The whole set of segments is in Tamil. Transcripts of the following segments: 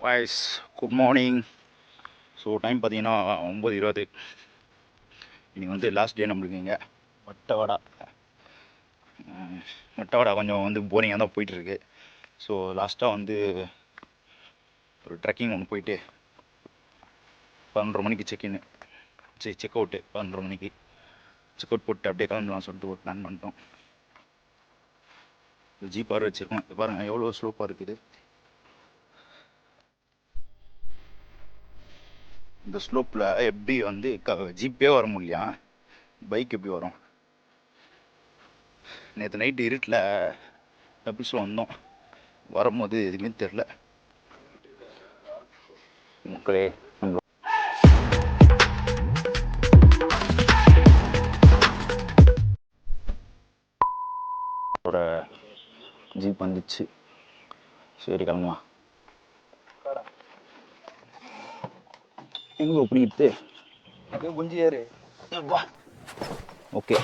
Voice good morning. So time பார்த்தீங்கன்னா 9:20. இன்றைக்கி வந்து லாஸ்ட் டே நம்மளுக்கு இங்கே வட்டவடா கொஞ்சம் வந்து போரிங்காக தான் போயிட்டுருக்கு. ஸோ லாஸ்ட்டாக வந்து ஒரு ட்ரெக்கிங் ஒன்று போயிட்டு 11:30 மணிக்கு செக் அவுட்டு 11:30 மணிக்கு செக் அவுட் போட்டு அப்படியே கிளம்பலாம் சொல்லிட்டு ஒரு பிளான் பண்ணிட்டோம். ஜீப்பார் வச்சுருக்கோம். பாருங்கள் எவ்வளோ ஸ்லோப்பாக இருக்குது. இந்த ஸ்லோப்பில் எப்படி வந்து ஜீப்பே வர முடியலையா, பைக் எப்படி வரும்? நேற்று நைட்டு இருட்டில் டபுள்ஸில் வந்தோம். வரும்போது எதுவுமே தெரில மக்களே. ஒரு ஜீப் வந்துச்சு. சரி கிளம்பலாம். எங்கே பிடிக்கிட்டு குஞ்சு ஏறு. ஓகே.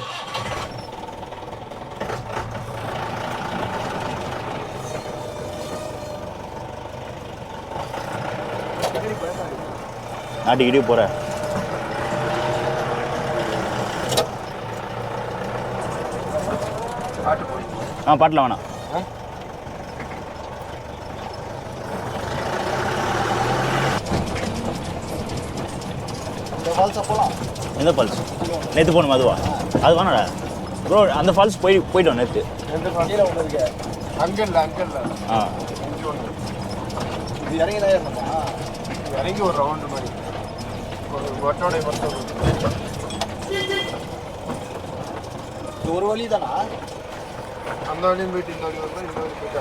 நாட்டிக்கிட்டே போகிறேன். பாட்டில் வேணாம். போகலாம். எந்த ஃபால்ஸ்? நேற்று போகணும் அதுவா? அது வேணாடா ப்ரோ. அந்த ஃபால்ஸ் போயிட்டோம் நேற்று. ஒன்று இருக்கு. அங்கே இல்லை. ஆ இது இறங்கி தான் ஏறணுமா? இறங்கி ஒரு ரவுண்டு மாதிரி ஒரு வட்டோடைய மட்டும். இது ஒரு வழி தானா? அந்த வழியும் போயிட்டு இந்த வழி வந்தால் இந்த வழி போயிட்டு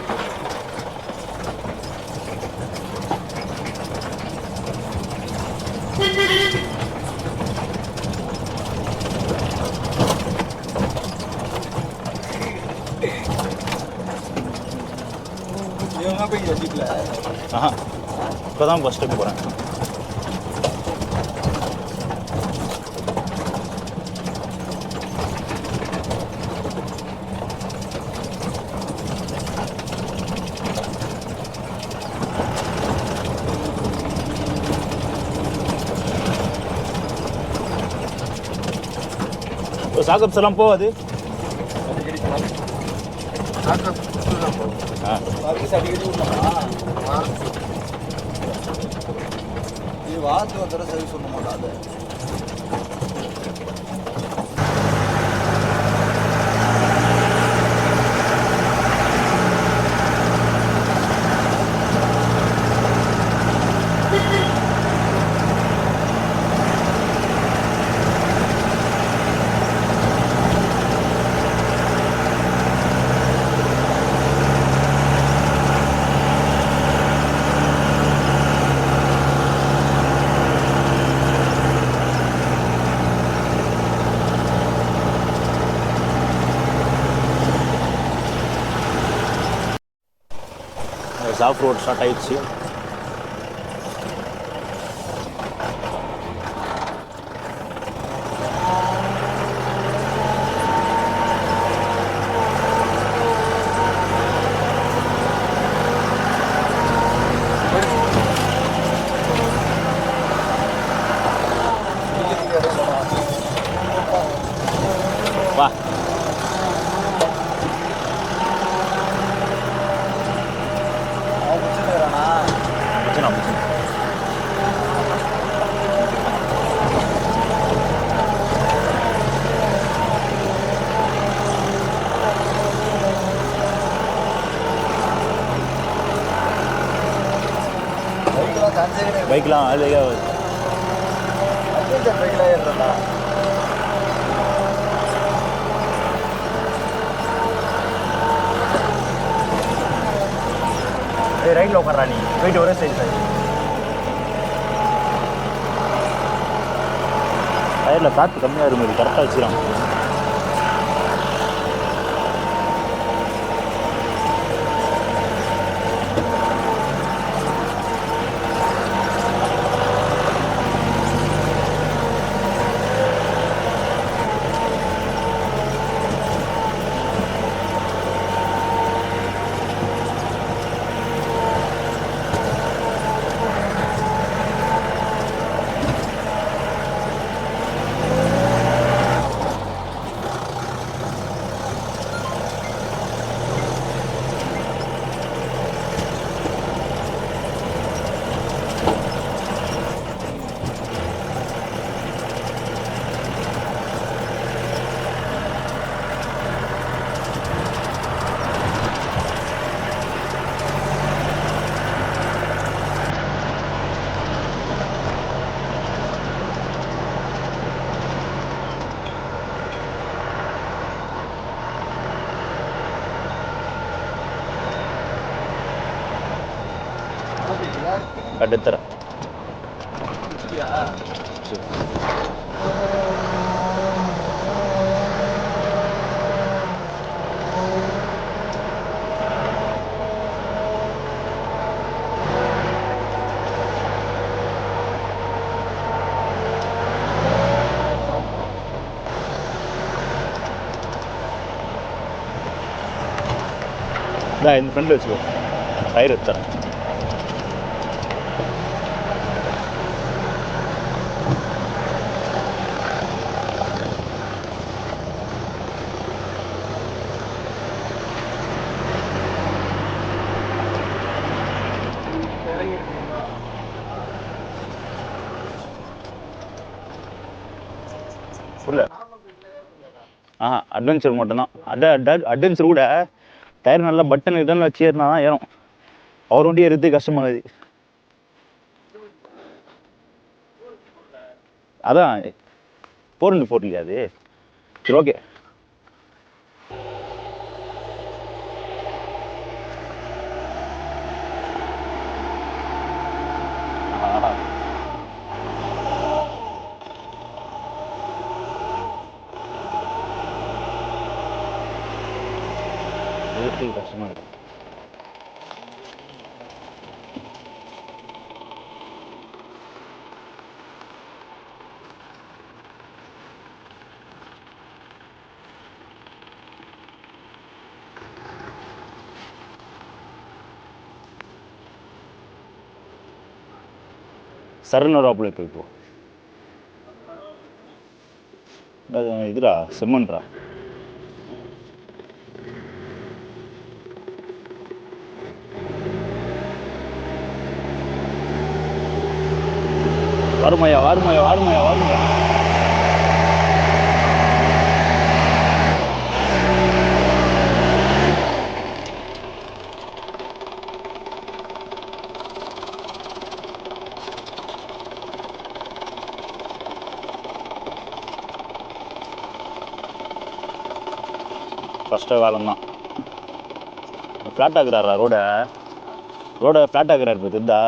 இப்போ தான் ஃபஸ்ட் டைம் போகிறேன். இப்போ சாக்கப்ஸ் எல்லாம் போகாது. இது வாரத்துக்கு ஒரு தடவை சர்வீஸ் பண்ண மாட்டாது. ஆஃப் ரோட் ஸ்டார்ட் ஆயிடுச்சு. வா பைக்லாம் அதுலேயே பைக்கில் ஏறுறா. ரைட்டில் உட்காரா நீ போயிட்டு ஒரே சைடு டயரில் காற்று கம்மியாக இருக்கும். கரெக்டாக வச்சுக்கலாம். எடுத்துறேன். சரி. இந்த ஃப்ரெண்டில் வச்சுக்கோ, டயர் எடுத்துறேன். புரியல. அட்வென்ச்சர் மட்டும்தான். அட்வென்ச்சர் கூட டயர் நல்லா பட்டன் இதெல்லாம் வச்சு ஏறினா தான் ஏறும். அவர் வண்டி ஏறுறது கஷ்டமாகுது. அதான் 4x4 இல்லையா அது? சரி, ஓகே. கஷ்டமா இருக்கு. சரணராப்புல இப்போ இதுடா செம்மன்றா. வருமையா வருமையா வருமையா வருமையா. ஃபஸ்ட்டு வேலை தான் ஃப்ளாட் ஆக்குறாரா ரோடை ஃப்ளாட் ஆக்குறாரு இப்போ தெரிந்தா.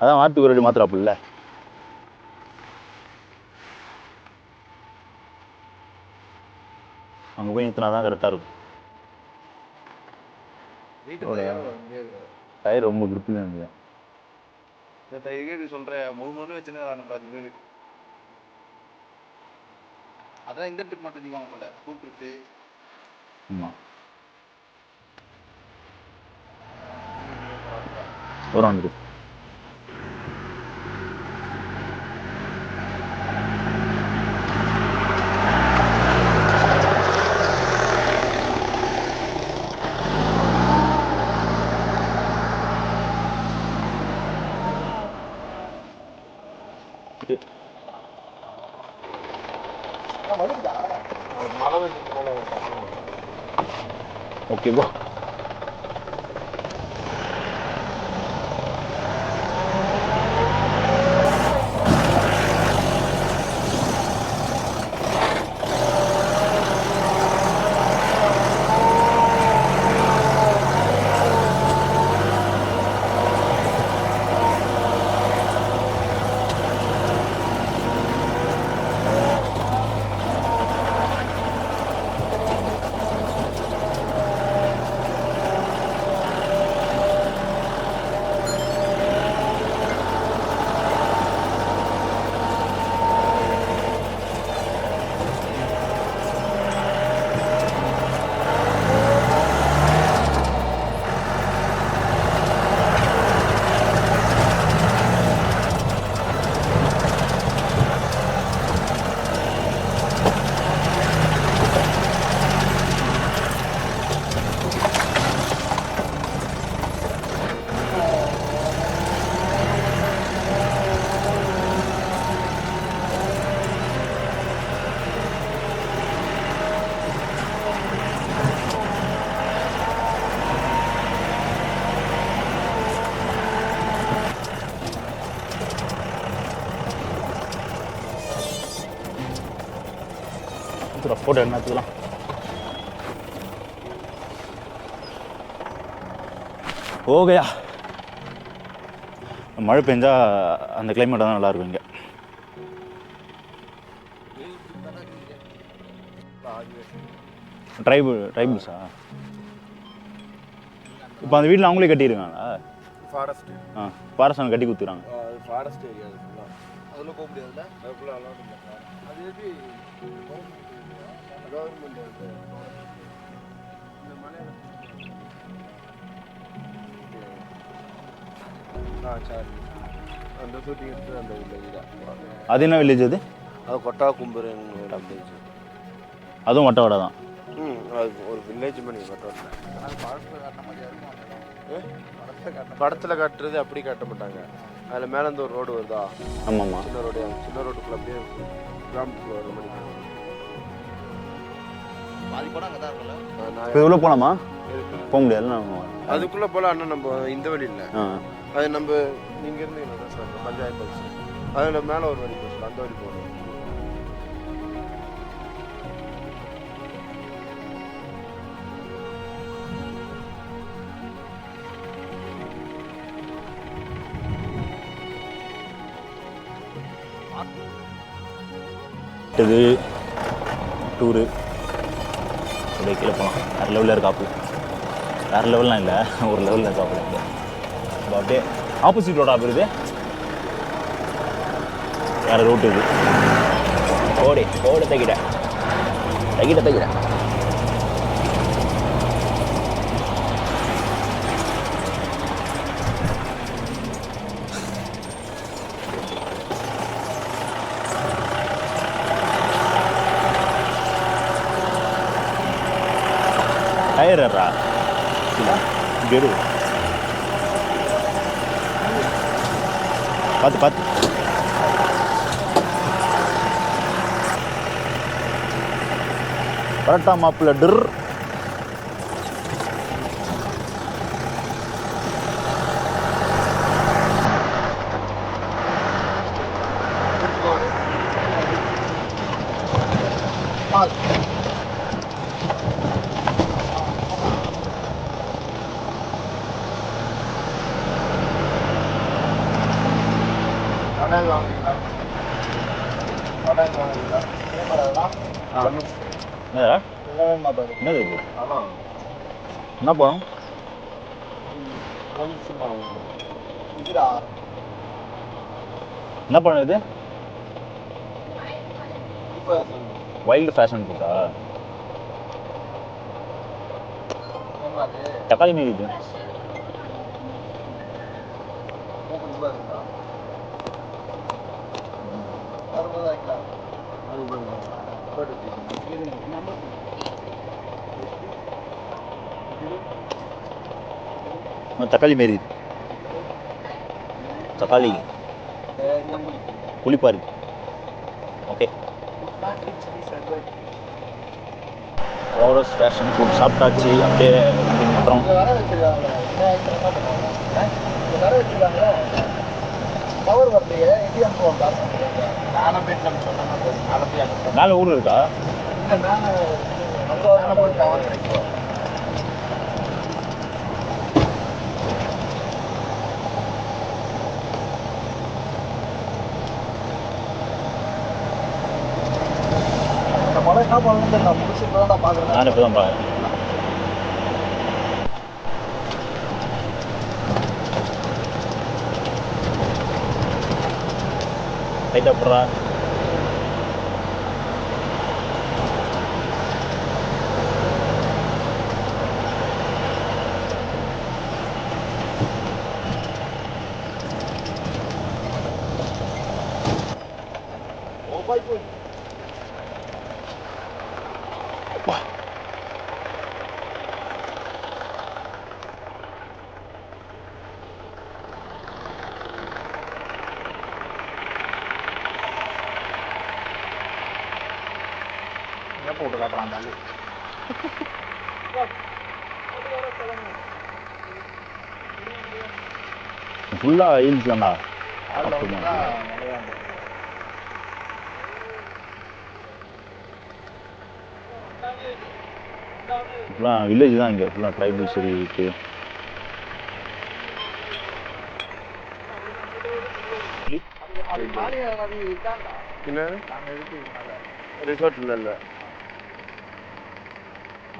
அதான் வாரத்துக்கு ஒரு வாட்டி மாத்திராப்புல. அங்கே போய் நிறுத்தினா தான் கரெக்டாக இருக்கும். டயர் ரொம்ப குருப்பில் இருந்தது. இந்த டயர் சொல்கிறேன் 3 வச்சுன்னு. அதான் இந்த ட்ரிப் மட்டும் நீங்க போல ஸ்கூல் ட்ரிப்பு. ஆமாம், ஒரு வந்துடு. ஓகே போ. ஃபோட்டோ என்ன எடுத்துக்கலாம். ஓகேயா, மழை பெஞ்சா அந்த கிளைமேட் தான் நல்லாயிருக்கும் இங்கே. ட்ரைபிள்ஸா? இப்போ அந்த வீட்டில் அவங்களே கட்டியிருக்காங்களா? ஃபாரஸ்ட். ஃபாரஸ்ட் கட்டி கொடுத்துறாங்க. ஃபாரஸ்ட் ஏரியா அதில் போக முடியாதுல்ல, அதுக்குள்ள அலௌட் இல்லை. அது எப்படி கவர்மெண்ட் இந்த மலையில சரி அந்த ஷூட்டிங் எடுத்து அந்த வில்லேஜ் தான். அது என்ன வில்லேஜ் அது? அது கொட்டா கும்புரன்னு வில்லேஜ். அதுவும் வட்டவாடை தான். அது ஒரு வில்லேஜ் பண்ணி வட்டவாடை. படத்தில் காட்டுறது அப்படி காட்ட மாட்டாங்க. அதில் மேலே இருந்து ஒரு ரோடு வருதா? ஆமாம்மா, சின்ன ரோடு. சின்ன ரோட்டுக்குள்ள அப்படியே கிராமத்துக்குள்ள வர மாதிரி. இது உள்ள போகலாமா? போக முடியாது. அதுக்குள்ளே போல. ஆனால் நம்ம இந்த வழி இல்லை, அது நம்ம நீங்கள் இருந்து பஞ்சாயத்து ஹவுஸ் அதில் மேலே ஒரு வழி போச்சு, அந்த வழி போகணும். இது டூரு அப்படியே கீழே போகலாம். வேறு லெவலில் இருக்காப்பு. வேறு லெவல்லாம் இல்லை, ஒரு லெவலில் இருக்காப்பு. இப்போ அப்படியே ஆப்போசிட் ரோடா போயிருது. வேறு ரூட்டு இது. ஓடி ஓட தகிட தகிட தகிட டயரா இல்லை கெரு பார்த்து பார்த்து. கரெக்டா மாப்பிள்ள டிர். என்னது இது? என்ன பழம்? என்ன பழம் இது? வைல்டு ஃபேஷன் ஃப்ரூட்டா? தக்காளி மீது இது. தக்காளி மாரி தக்காளி புளிப்பா இருக்கு. ஓகே, ஃப்ளவர்ஸ் ஃபேஷன் ஃபுட் சாப்பிட்டாச்சு. அப்படியே அப்புறம் மேலே ஊர் இருக்கா? நான் இப்போ தான் பார்க்குறேன். ரைட்டாக போடுறா. போட்டு காட்டுறான் தாண்டி. ஃபுல்லாக ஹீல்ஸ் தான்டா. ஃபுல்லாக வில்லேஜ் தான் இங்கே ஃபுல்லாக ட்ரைபல் சரி இருக்குது. ரிசார்ட் இல்லை,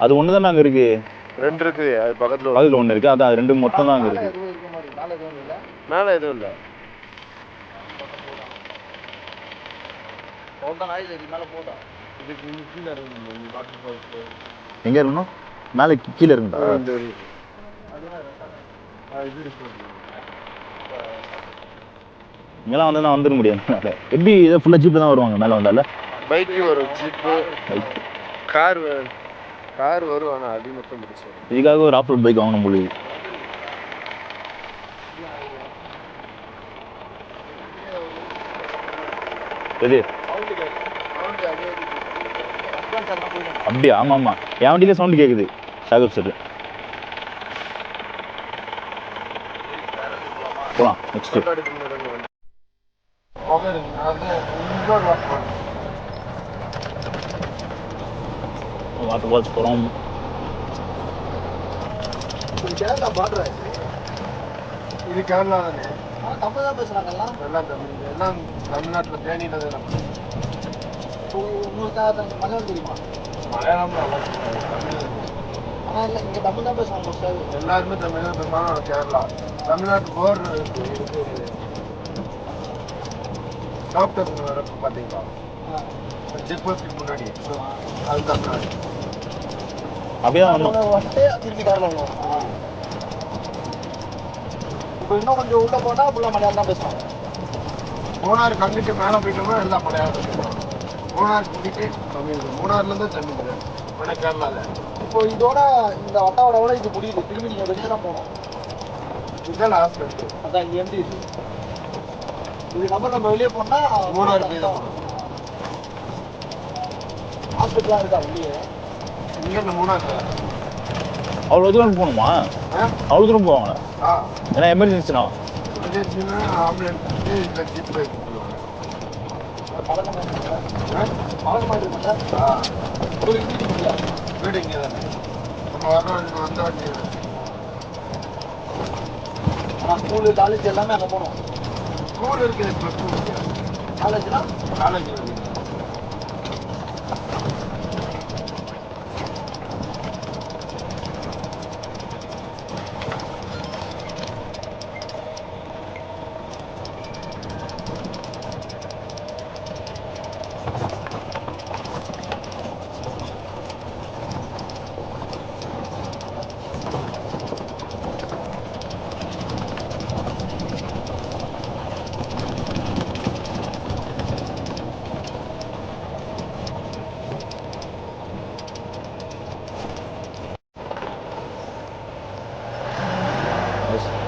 அது ஒன்று தான் அங்கே இருக்குது. 2 இருக்குது, அது பக்கத்தில் அதில் ஒன்று இருக்குது. அதான் 2 மொத்தம் தான் அங்கே இருக்குது. மேலே எதுவும் இல்லை. எங்கே இருக்கணும்? மேலே கீழே இருக்குண்டா? இங்கெல்லாம் வந்து நான் வந்துட முடியாது. எப்படி இதை ஃபுல்லாக ஜீப்பில் தான் வருவாங்க மேலே வந்தால? பைக்கு வரும், ஜீப்பு, கார் வரும். ஆனால் அடி மட்டும் முடிச்சு இதுக்காக ஒரு ஆஃப் ரோட் பைக் வாங்கணும் முடியுது. எது அப்படியா? ஆமாம் ஆமாம், என் வண்டியிலே சவுண்டு கேட்குது. ஷாகப் சார் போகலாம் நெக்ஸ்ட்டு. வாட்டர் ஃபால்ஸ் போகிறோம். இது கேரளா தானே? தமிழ் தான் பேசுகிறாங்க. எல்லாம் தமிழ், எல்லாம் தமிழ்நாட்டில் தேனியில் தான். உங்களுக்கு மலையாளம் தெரியுமா? மலையாளம் ஆனால் இல்லை, இங்கே தமிழ் தான் பேசுவாங்க. எல்லாருமே தமிழ் தான் பேசுவாங்க. கேரளா தமிழ்நாட்டு போர் இருக்கு. டாக்டர் வரப்போ பார்த்தீங்களா, செக் போஸ்ட்டுக்கு முன்னாடி, அது தமிழ்நாடு. அப்படியே வந்துட்டு திருப்பி கேரளா வரும். இப்போ இன்னும் கொஞ்சம் உள்ளே போனால் ஃபுல்லாக மலையாளம் தான் பேசுவாங்க. மூணாறு கங்கிட்டு மேலே போயிட்டோம்னா எல்லாம் மலையாளம் பேசுவாங்க. மூணாறு கூட்டிட்டு தமிழ், மூணாறுலேருந்து தமிழ், ஆனால் கேரளாவில். இப்போ இதோட இந்த வட்டாவோட இது முடியுது. திரும்பி நீங்கள் வெளியே தான் போகணும். இதுதான் லாஸ்ட் இருக்குது. அதான் இங்கே எப்படி இது நம்ம வெளியே போனால் மூணாறு போய் தான் போகணும். ஹாஸ்பிட்டலாக இருக்கா வெளியே? இங்கே இந்த மூணாறு அவ்வளோ தூரம் போகணுமா? அவ்வளோ தூரம் போவாங்களா? ஏன்னா எமர்ஜென்சினா ஆம்புலன்ஸ் இந்த ஜீப் போய் வீடு இங்கே தானே நம்ம வரணும். வந்த வண்டி ஆனால் ஸ்கூலு காலேஜ் எல்லாமே அங்கே போகணும். ஸ்கூல் இருக்குது, ப்ளஸ் 2 இருக்குது. காலேஜ்னா காலேஜ் இருக்குது.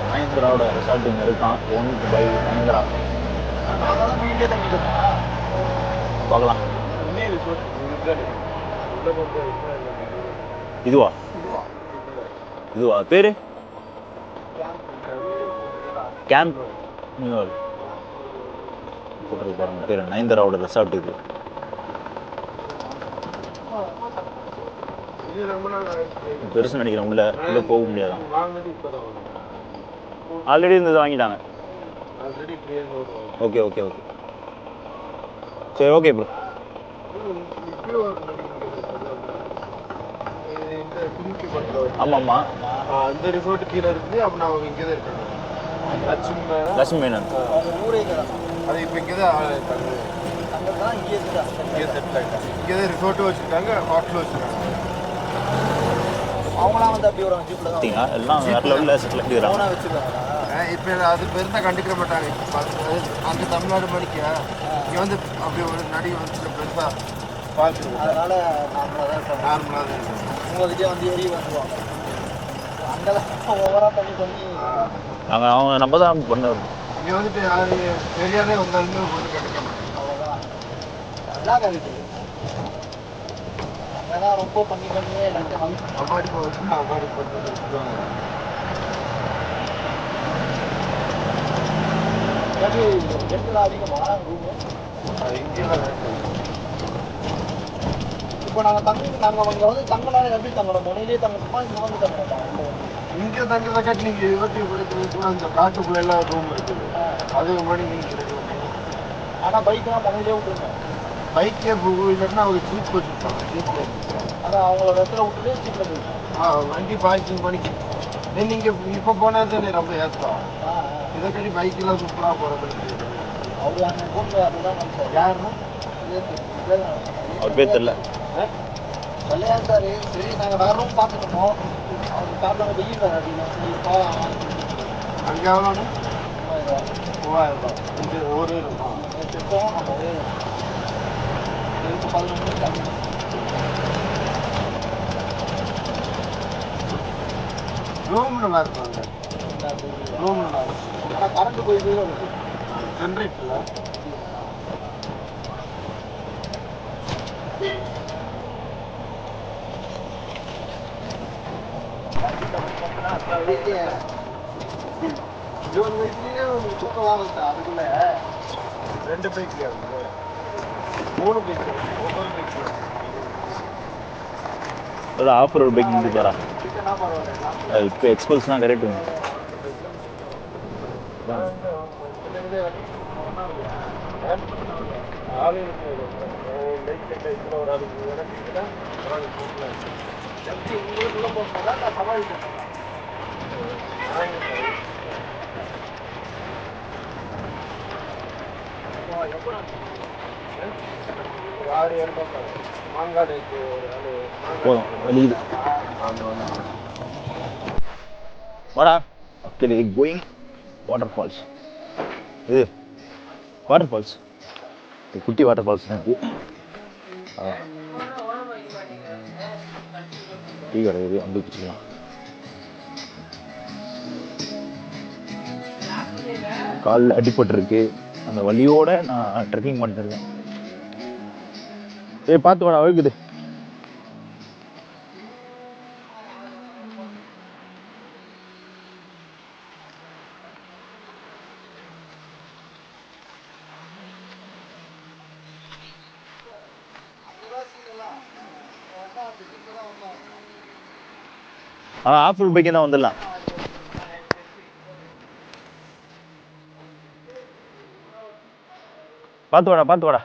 மஹேந்திராவோட ரிசார்ட் இங்கே இருக்கான். Owned by Mahindra. பார்க்கலாம். இதுவா இதுவா பேரு? கேம்ப் நியூயார்க் போட்டிருக்கு பாருங்க பேர். மஹேந்திராவோட ரிசார்ட் இது. பெருசு நினைக்கிறேன். உள்ள போக முடியாதான். ஆல்ரெடி இருந்தது வாங்கிட்டாங்க. ஓகே ஓகே ஓகே சரி ஓகே ப்ரோ. ஆமாம்மா, அந்த ரிசோர்ட் கீழே இருக்குது. அப்போ நான் இங்கே தான் இருக்கேன். லட்சுமி மேனன். அது இப்போ இங்கே தான் இங்கே செட்டில் ஆகிட்டாங்க. இங்கே தான் ரிசோர்ட்டும் வச்சுருக்காங்க, ஹோட்டலும் வச்சுருக்காங்க. அவங்களாம் வந்து அப்படி ஒரு ஜீப்பில் தான் எல்லாம் வேற லெவலில் செட்டில் ஆகிடுறாங்க. வச்சுருக்காங்க. இப்போ அது பெருசாக கண்டுக்க மாட்டாங்க. அந்த தமிழ்நாடு மணிக்கு இங்கே வந்து அப்படி ஒரு நடி வந்து பெருசாக பார்த்து அதனால் நார்மலாக தான் இருக்கும். உங்கள்கிட்டே வந்து ஏறி வந்துடுவாங்க. அங்கே தான் ஓவராக பண்ணி நாங்கள் அவங்க நம்ம தான் பண்ண. இங்கே வந்துட்டு யார் பெரியாரே வந்தாலுமே ஒன்றும் கண்டுக்க மாட்டாங்க. அவ்வளோதான் நல்லா கழிட்டு அங்கே தான் ரொம்ப பண்ணி அம்மாடி போட்டு அம்மாடி போட்டு அதிகமாக ரூமு இங்கே இப்போ நாங்கள் இங்கே வந்து தங்கினா எப்படி தங்கணும்? முனையிலே தங்கணுமா இங்கே வந்து தங்கணுமா? இங்கே தங்குறத காட்டி நீங்கள் இருபத்தி கூட அந்த காட்டுக்குள்ள எல்லாம் ரூம் இருக்குது. அது மணி நீங்கள் ஆனால் பைக்லாம் முனையிலே விட்டுருங்க. பைக்கே இல்லைன்னா அவங்க ஜீப் வச்சுருப்பாங்க. ஜீப்பில் அதான் அவங்கள இடத்துல விட்டுட்டு ஜீப்பில் போயிடும். வண்டி பார்க்கிங் பண்ணிக்கு நீங்கள் இப்போ போனால் தானே ரொம்ப ஏற்றம். இதை கட்டி பைக்கெல்லாம் சூப்பராக போகிறது. அவர் அங்கே கூட்டு அதுதான் நினைச்சார். யாருன்னா அவர் பேர் தெரியல. விளையாண்டாரு. சரி நாங்கள் வேற ரூம் பார்த்துக்கணும். அவங்க காட்டில் வெயில் வேறு அப்படின்னா சரிப்பா. அங்கே எவ்வளோன்னு 3000 இங்கே ஒரு இருக்கும் திட்டம். நம்ம இதுக்கு 11 மணிக்கு கம்மி. ரூம் நல்லா இருக்கும். ரூம் நல்லா இருக்கும். ஆனால் கரண்ட் போயிட்டு ஜென்ரேட்டரில் தூக்கம் அதுக்குள்ள 2 பைக் 3 பைக் ஒவ்வொரு பைக் ஆஃப் ரோட் பைக் நின்று போகிறா. இப்போ எக்ஸ்பல்ஸ்லாம் கரெக்டு. வெளியுது வாடா. சரி கோயிங் வாட்டர் ஃபால்ஸ். இது வாட்டர் ஃபால்ஸ், குட்டி வாட்டர் ஃபால்ஸ் தான் இது. டீ கடை இது வந்து குடிச்சிக்கலாம். காலில் அடிபட்டுருக்கு. அந்த வலியோட நான் ட்ரெக்கிங் பண்ணிருக்கேன். ஏய் பார்த்து வாடா வழுக்குது. ஆஃப் ரோட் பைக்கே தான் வந்துடலாம். பார்த்து வாடா பார்த்து வாடா.